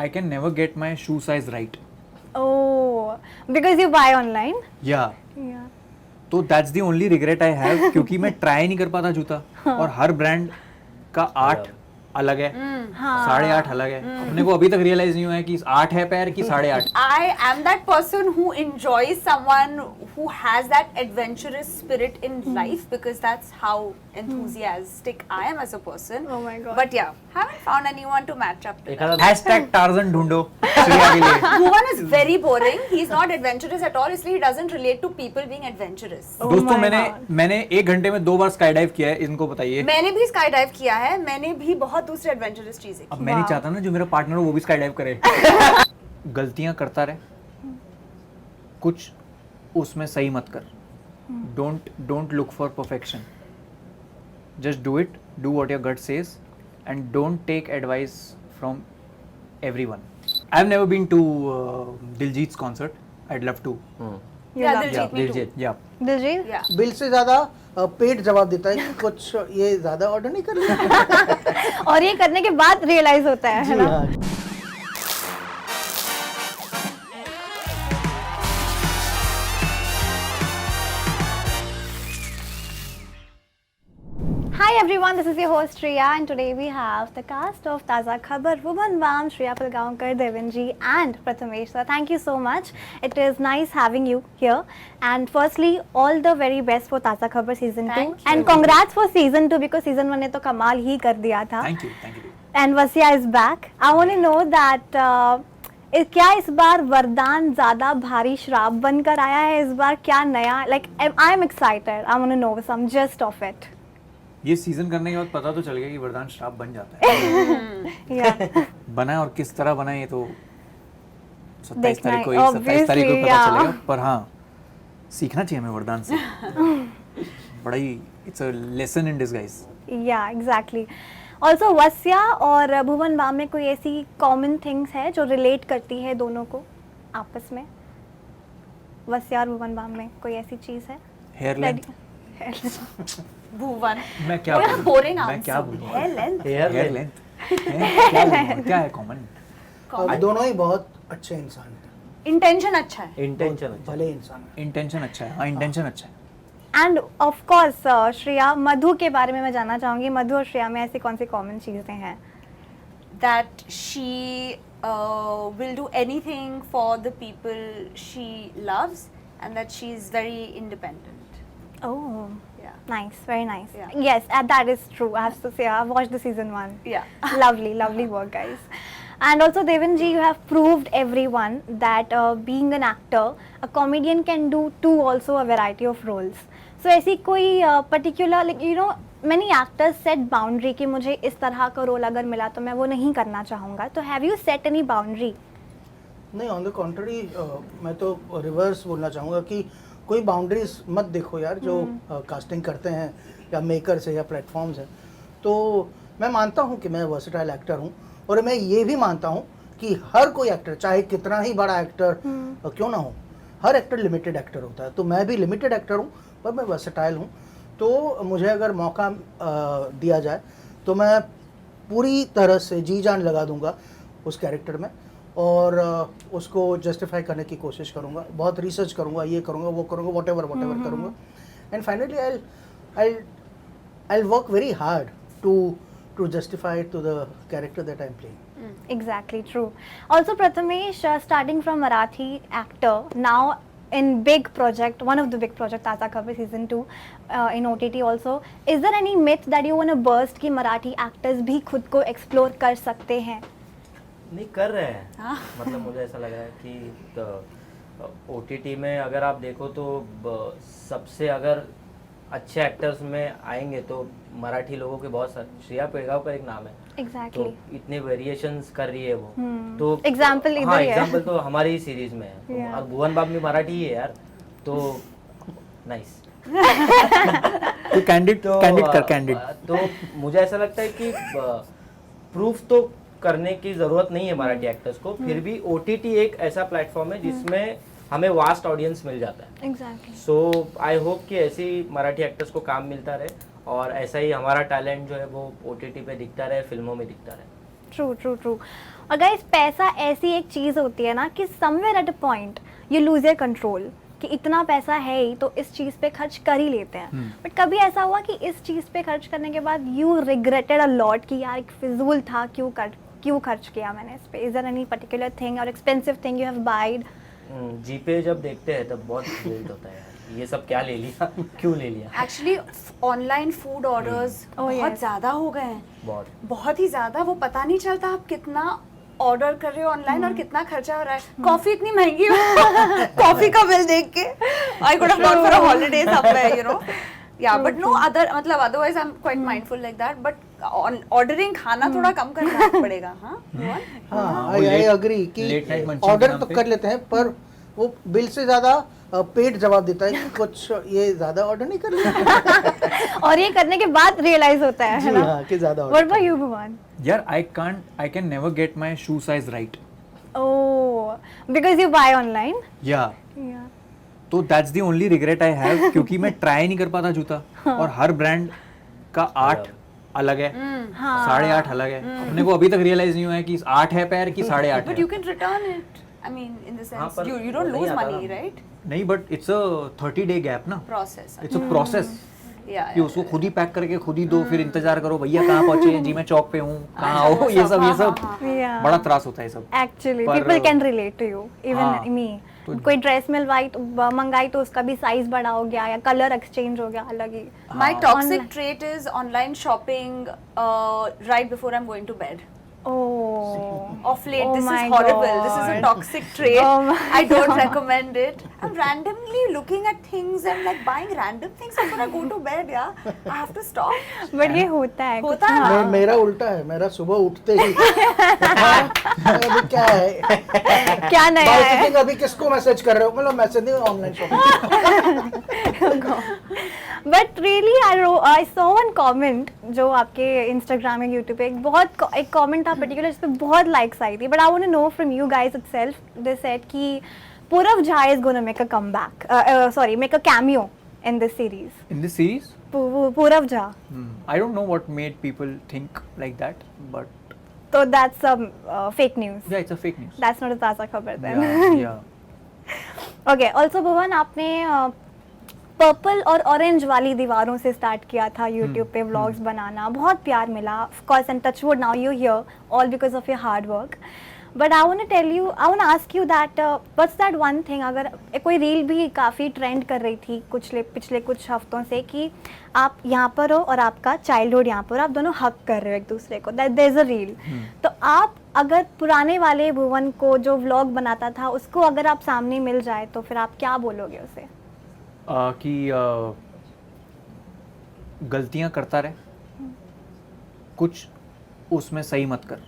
I can never get my shoe size right. Oh, because you buy online? Yeah. Yeah. तो that's the only regret I have क्योंकि मैं try नहीं कर पाता जूता और हर ब्रांड का 8 अलग है, 8.5 अलग है. अपने को अभी तक रियलाइज नहीं हुआ है कि 8 है पैर की 8.5. I am that person who enjoys someone who has that adventurous spirit in life because that's how enthusiastic I am as a person. Oh my God. But yeah, haven't found anyone to match up to that. Hashtag Tarzan ढूंढो श्रेया के लिए. Bhuvan is very boring. He's not adventurous at all. इसलिए he doesn't relate to people being adventurous. Oh दोस्तों my मैंने 1 घंटे में 2 बार sky dive किया है, इनको बताइए. मैंने भी स्काई डाइव किया है. मैंने भी बहुत दूसरे एडवेंचरस चीजें अब की. मैं नहीं चाहता ना जो मेरा पार्टनर हो वो भी स्काई डाइव करे. गलतियां करता रहे, कुछ उसमें सही मत कर. Don't look for perfection. Just do it, do what your gut says and don't take advice from everyone. I have never been to Diljit's concert. I'd love to. You Yeah, love Diljit, me too. Diljit. Yeah. Diljit? Yeah. Bill से ज्यादा पेट जवाब देता है कि कुछ ये ज्यादा order नहीं कर रहे. और ये करने के बाद रियलाइज होता है ना? हाँ. Hi everyone, this is your host Shreya and today we have the cast of Taza Khabar, Bhuvan Bam, Shreya Pilgaonkar, Devanji and Prathamesh sir. Thank you so much. It is nice having you here. And firstly, all the very best for Taza Khabar season 2. Thank you. And congrats for season 2 because season 1 ने तो कमाल ही कर दिया था. Thank you. Thank you. And Vasya is back. I want to know that क्या इस बार वरदान ज्यादा भारी श्राप बनकर आया है इस बार? क्या नया? Like I am excited. I want to know some gist of it. ये सीजन करने के बाद पता तो चल गया कि वरदान श्राप बन जाता है. Yeah. बना है और किस तरह बना है ये तो 27 देखना तारीख को है, 27 तारीख को obviously, पता yeah. चलेगा. पर हाँ, सीखना चाहिए हमें वरदान से. बड़ा ही it's a lesson in disguise. Yeah, exactly. Also वस्या और भुवन बाम में कोई ऐसी कॉमन थिंग्स है जो रिलेट करती है दोनों को आपस में? वस्या और भुवन बाम में कोई ऐसी चीज है? Hair length. Bhuvan. मैं क्या What a बोलूं? boring मैं क्या answer. बोलूं? Hair length. Hair length. क्या बोलूं? क्या है कॉमन? अब दोनों ही बहुत अच्छे इंसान हैं. Intention अच्छा है. इंटेंशन भले इंसान हैं. इंटेंशन अच्छा है. हाँ, इंटेंशन अच्छा है. एंड ऑफ कोर्स श्रेया, मधु के बारे में मैं जानना चाहूंगी. मधु और श्रेया में ऐसी कौन सी कॉमन चीजें हैं? That she will do anything for the people she loves and that she is very independent. Oh, Yeah. nice, very nice. Yeah. Yes, that is true. I have to say, I've watched the season 1. Yeah. Lovely work, guys. And also, Devanji, you have proved everyone that being an actor, a comedian can do too also a variety of roles. So, ऐसी कोई particular, like you know, many actors set boundary कि मुझे इस तरह का role अगर मिला तो मैं वो नहीं करना चाहूँगा. तो have you set any boundary? नहीं, ऑन द कॉन्ट्ररी मैं तो रिवर्स बोलना चाहूँगा कि कोई बाउंड्रीज मत देखो यार जो कास्टिंग करते हैं या मेकर्स है या प्लेटफॉर्म्स है. तो मैं मानता हूँ कि मैं वर्सेटाइल एक्टर हूँ और मैं ये भी मानता हूँ कि हर कोई एक्टर चाहे कितना ही बड़ा एक्टर क्यों ना हो, हर एक्टर लिमिटेड एक्टर होता है. तो मैं भी लिमिटेड एक्टर हूँ पर मैं वर्सेटाइल हूँ. तो मुझे अगर मौका दिया जाए तो मैं पूरी तरह से जी जान लगा दूंगा उस कैरेक्टर में और उसको जस्टिफाई करने की कोशिश करूंगा. बहुत रिसर्च करूंगा, ये करूंगा, वो करूंगा, व्हाटएवर करूंगा. And finally I work very hard to justify it to the character that I'm playing. Exactly, true. Also, Prathamesh, starting from Marathi actor, now in big project, one of the big project, Taza Khabar season 2, in OTT also, is there any myth that you want to burst कि Marathi actors भी खुद को explore कर सकते हैं? नहीं कर रहे हैं. मतलब मुझे ऐसा लग रहा है कि OTT में अगर आप देखो तो सबसे अगर अच्छे एक्टर्स में आएंगे तो मराठी लोगों के बहुत सारे. श्रेया पिलगांवकर एक नाम है. Exactly. तो इतने वेरिएशंस कर रही है वो. तो Example इधर हाँ, ही है. एग्जाम्पल तो हमारी सीरीज में है. Yeah. और भुवन बाम भी मराठी ही है यार. तो नाइस. तो कैंडिड कर कैंडिड. तो मुझे ऐसा लगता है कि प्रूफ तो करने की जरूरत नहीं है मराठी एक्टर्स को. फिर भी OTT एक ऐसा प्लेटफॉर्म है जिसमें हमें वास्ट ऑडियंस मिल जाता है. Exactly. सो आई होप कि ऐसे ही मराठी एक्टर्स को काम मिलता रहे और ऐसा ही हमारा टैलेंट जो है वो OTT पे दिखता रहे, फिल्मों में दिखता रहे. True. और गाइस पैसा ऐसी एक चीज होती है ना कि somewhere at a point you lose your control, कि इतना पैसा है ही तो इस चीज पे खर्च कर ही लेते हैं। बट कभी ऐसा हुआ कि इस चीज पे खर्च करने के बाद यू रिग्रेटेड अ लॉट कि यार एक फिजूल था, क्यों खर्च किया मैंने इस पे? Is there any particular thing और expensive thing you have buyed? GPay जब देखते हैं तब बहुत गिल्ट होता है यार, ये सब क्या ले लिया क्यों ले लिया। Actually online food orders Oh, बहुत yes. ज़्यादा हो गए हैं, बहुत बहुत ही ज़्यादा। वो पता नहीं चलता आप कितना ऑर्डर कर रहे हो ऑनलाइन और कितना खर्चा हो रहा है। कॉफी इतनी महंगी हो, कॉफी का बिल देख के I could have gone for a holiday somewhere, you know. या बट नो अदर, मतलब otherwise I am quite mindful like that, but ordering खाना थोड़ा कम करना पड़ेगा। हाँ रोहन? हाँ, वो आई late- अग्री कि late night munching के ऑर्डर नाम तो पे। कर लेते हैं पर वो बिल से ज्यादा पेट जवाब देता है कि कुछ ये ज्यादा ऑर्डर नहीं कर लिया। और ये करने के बाद रियलाइज होता है जी ना? हाँ, कि ज्यादा व्हाट order अबाउट यू भुवन? यार I can never get my shoe size right. Oh, because you buy online? या Yeah. तो that's the only regret I have, क्योंकि मैं ट्राई नहीं कर पाता जूता, और हर ब्रांड का 8 अलग है, 8.5 अलग है। अपने को अभी तक रियलाइज नहीं हुआ है कि 8 है पैर की 8.5 But है। you can return it. I mean, in the हाँ, sense, पर you don't नहीं lose आता money, ना। right? नहीं, but it's a 30-day gap ना, Process. It's a process Yeah. कि उसको खुद ही पैक करके खुद ही दो, फिर इंतजार करो भैया कहाँ पहुंचे हैं जी, मैं चौक पे हूँ, कहाँ आओ, ये सब Yeah. बड़ा त्रास होता है ये सब। Actually, पर- people can relate to you, even हाँ, me. तो- कोई ड्रेस मंगाई तो उसका भी साइज बड़ा हो गया या कलर एक्सचेंज हो गया अलग ही। My हाँ। toxic Online. trait is online shopping right before I'm going to bed. Oh. Of late, Oh this my is horrible. This is a God. toxic trait. Oh my I don't recommend it. I'm randomly looking at things and like buying random things before I go to bed. Yeah, I have to stop. But ये होता है होता कुछ, है हाँ। ना? मेरा उल्टा है, मेरा सुबह उठते ही अभी क्या है, क्या नया है? मार्केटिंग अभी किसको मैसेज कर रहे हो, मतलब मैसेज नहीं, online shopping. But really I saw one comment जो आपके इंस्टाग्राम या यूट्यूब पे एक कमेंट था पर्टिकुलर जिस पे बहुत लाइक्स आई थी, but I want to know from you guys itself. They said कि Purav Jha is going to make a comeback, make a cameo in this series. In this series, Purav Jha. I don't know what made people think like that, but So that's fake news. yeah, it's a fake news. That's not a ताज़ा खबर then. Yeah. Okay, also भुवन आपने purple और orange वाली दीवारों से start किया था YouTube पे व्लॉग्स बनाना, बहुत प्यार मिला of course, and touchwood now you hear all because of your hard work. But I want to tell you, I want ask you that what's that one thing, अगर कोई reel भी काफ़ी trend कर रही थी पिछले कुछ हफ्तों से कि आप यहाँ पर हो और आपका चाइल्डहुड यहाँ पर, आप दोनों हक कर रहे हो एक दूसरे को, that there is a reel. तो आप अगर पुराने वाले भुवन को जो व्लॉग बनाता था उसको अगर आप सामने मिल जाए तो फिर आप क्या बोलोगे उसे? कि गलतियां करता रहे, कुछ उसमें सही मत कर,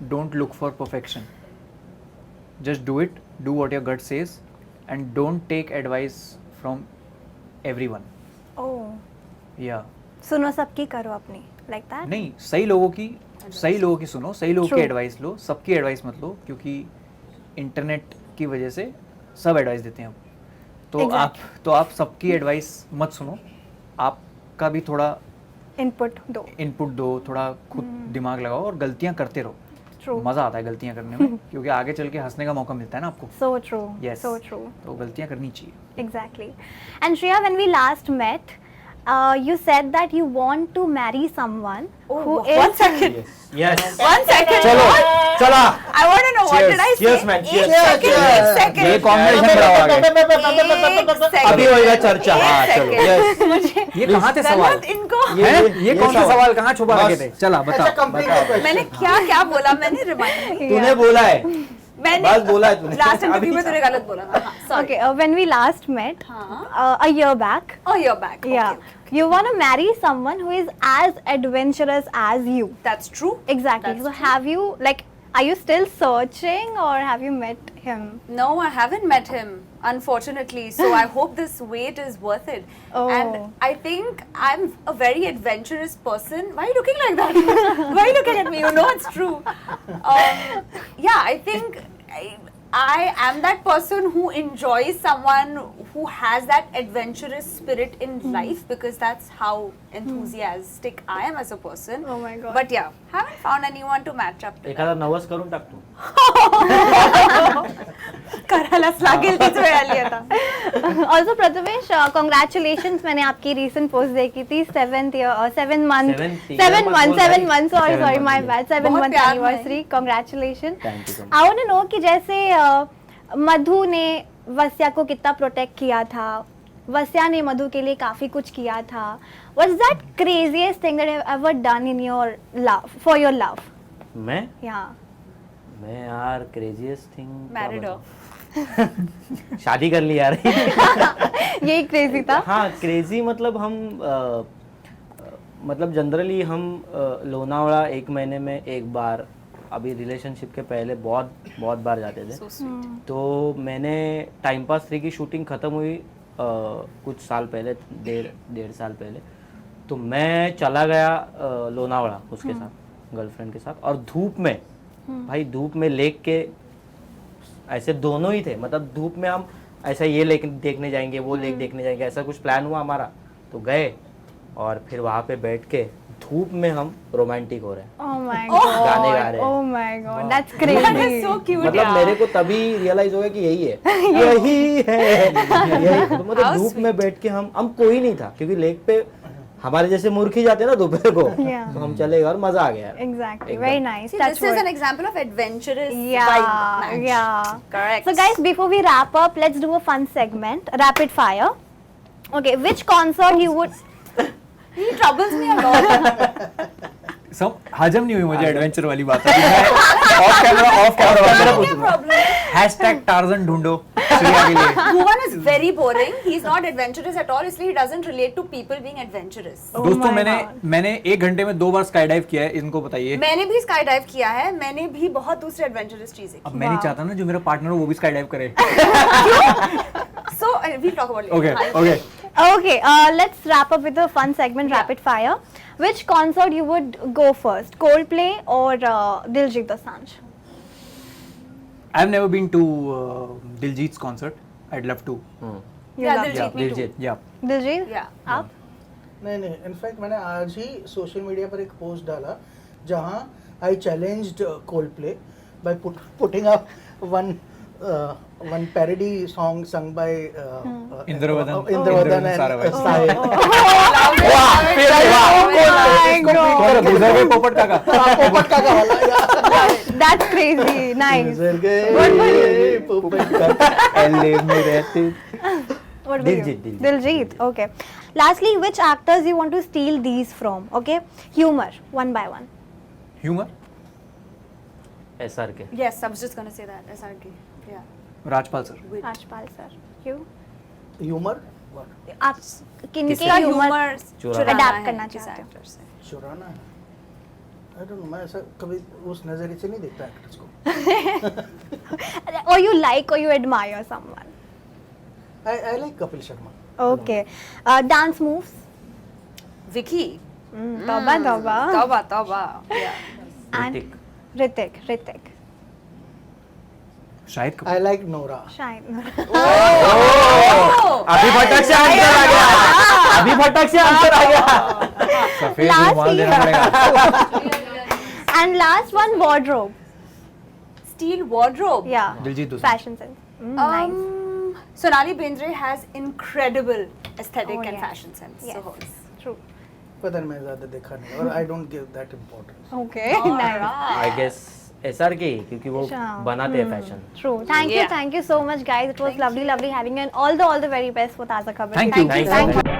don't look for perfection, just do it, do what your gut says and don't take advice from everyone. Oh, या सुनो सबकी, करो अपनी, लाइक दैट? नहीं, सही लोगों की सुनो, सही लोगों की True. एडवाइस लो, सबकी एडवाइस मत लो, क्योंकि इंटरनेट की वजह से सब एडवाइस देते हैं अब। तो आप सबकी एडवाइस मत सुनो, आपका भी थोड़ा इनपुट दो। इनपुट दो, थोड़ा खुद दिमाग लगाओ और गलतियां करते रहो। ट्रू, मज़ा आता है गलतियां करने में, क्योंकि आगे चल के हंसने का मौका मिलता है ना आपको। So true, Yes. So true, तो गलतियां करनी चाहिए। exactly. And Shreya, when we last met, you said that you want to marry someone who is... One second. Yes. One second. चलो चला। I want to know what did I say? Cheers, man. एक Cheers. second, Cheers. एक second. ये combination बड़ा हो गया। एक second. अभी होएगा चर्चा। एक हाँ, चलो। second. Yes. ये कहाँ थे सवाल? गलत इनको ये कौन सा सवाल कहाँ छुपा रखे बस। थे? चला अच्छा, बता। Complete question. मैंने क्या बोला, मैंने रिमाइंड तूने बोला है, मैंने बस बोला है तूने। लास्ट इंटरव्यू अभी में तूने गलत बोला था। Sorry. Okay, when we last met, a year back, Oh, you're back. yeah, Okay. you want to marry someone who is as adventurous as you. That's true. Exactly. That's So true. have you, like, are you still searching or have you met him? No, I haven't met him, unfortunately. So I hope this wait is worth it. Oh. And I think I'm a very adventurous person. Why are you looking like that? Why are you looking at me? You know it's true. Yeah, I think I am that person who enjoys someone who has that adventurous spirit in life, because that's how enthusiastic I am as a person. Oh my God. But yeah, haven't found anyone to match up to. एखादा नवस करून टाकतो. करायलाच लागेल तीच वेळ आली आता. ऑल्सो प्रथमेश कॉन्ग्रेचुलेशंस, मैंने आपकी रीसेंट पोस्ट देखी थी 7 months सॉरी माय बैड 7 बहुत month प्यार anniversary, congratulation. Thank you so much. I want to know कि जैसे मधु ने वस्या को कितना प्रोटेक्ट किया था, वस्या ने मधु के लिए काफी कुछ किया था. What is that craziest thing that you have ever done in your love, for your love? मैं यार क्रेजीएस्ट थिंग Married हो. शादी कर ली यार. यही क्रेजी था. हाँ, क्रेजी मतलब हम मतलब जनरली हम लोनावला 1 महीने में एक बार, अभी रिलेशनशिप के पहले बहुत बार जाते थे. So sweet. तो मैंने टाइम पास 3 की शूटिंग ख़त्म हुई कुछ साल पहले, डेढ़ साल पहले. तो मैं चला गया लोनावला उसके साथ, गर्लफ्रेंड के साथ, और धूप में, भाई धूप में लेक के ऐसे दोनों ही थे. मतलब धूप में हम ऐसा ये लेक देखने जाएंगे, वो लेक देखने जाएंगे, ऐसा कुछ प्लान हुआ हमारा. तो गए और फिर वहाँ पे बैठ के धूप में हम रोमांटिक हो रहे हैं. Oh my गाने गा god. रहे हैं. Oh my god. That's That is crazy. so cute. मतलब यार. मेरे को तभी रियलाइज हो गया कि यही है, यही है, यही. तो मतलब How धूप sweet. में बैठ के हम कोई नहीं था, क्योंकि लेक पे हमारे जैसे मूर्ख ही जाते हैं ना दोपहर को. Yeah. तो हम चले गए और मजा आ गया. Exactly. एकदम. Very nice. See, Touch this is wood. an example of adventurous Yeah, vibe. yeah. Correct. So guys, before we wrap up, let's do a fun segment, rapid fire. Okay, which concert you would? He troubles me a lot. सब हजम नहीं हुई मुझे adventure वाली बात. Of camera क्या problem है? Hashtag torsion ढूंढो श्रेया के लिए. Bhuvan is very boring. He's not adventurous at all. इसलिए he doesn't relate to people being adventurous. Oh दोस्तों my मैंने 1 घंटे में 2 बार स्काई डाइव किया है, इनको बताइए. मैंने भी स्काई डाइव किया है. मैंने भी बहुत दूसरे एडवेंचरस चीजें अब की. मैं नहीं चाहता ना जो मेरा पार्टनर हो वो भी स्काई डाइव करे. So we'll talk about it. Okay हाँ. Okay. Okay, let's wrap up with a fun segment, rapid fire. Which concert you would go first, Coldplay or Diljit Dosanjh? I've never been to Diljit's concert. I'd love to. You Yeah, love Diljit. Yeah, me too. Diljit. Yeah. Diljit? Yeah. आप? नहीं in fact मैंने आज ही social media पर एक post डाला जहां I challenged Coldplay by putting up one parody song sung by Indravadan. Indravadan and Sarabhai. Sai. और गुजर गए पोपट काका. पोपट का वाला That's crazy. Nice. गुजर गए पोपट का. एलए में रहते. What about you? Diljit. Diljit. Okay. Lastly, which actors you want to steal these from? Okay. Humor, one by one. Humour. SRK. Yes, I was just gonna say that. SRK. Yeah. Rajpal sir. Rajpal sir. You? Humour आप किनके किसका humor humor चुराना adapt है करना किस चाहते हो? actor से? चुराना है. आई डोंट नो, मैं ऐसा कभी उस नजरिए से नहीं देखता एक्टर्स को. Or you like or you admire someone? I like Kapil Sharma. Okay. Dance moves? Vicky. Tauba, tauba. Tauba, tauba. Yeah. And Hrithik. Hrithik. Shahid Kapoor. I like Nora. Shine. अभी फटक से आंसर आ गया. अभी फटक से आंसर आ गया. सफेद Last रुमाल देना year. पड़ेगा. And last one, wardrobe. Steel wardrobe. Yeah. Diljit Dosanjh. Fashion sense. Nice. Sonali Bendre has incredible aesthetic Oh, and yeah. fashion sense. Yes. So, True. पता नहीं, मैं ज्यादा देखा नहीं और I don't give that importance. Okay. Nice. I guess SRK, क्योंकि वो अच्छा. बनाते हैं fashion. True. Thank Yeah. you so much, guys. It was lovely having you, and all the very best for Taza Khabar. Thank you. Thank you.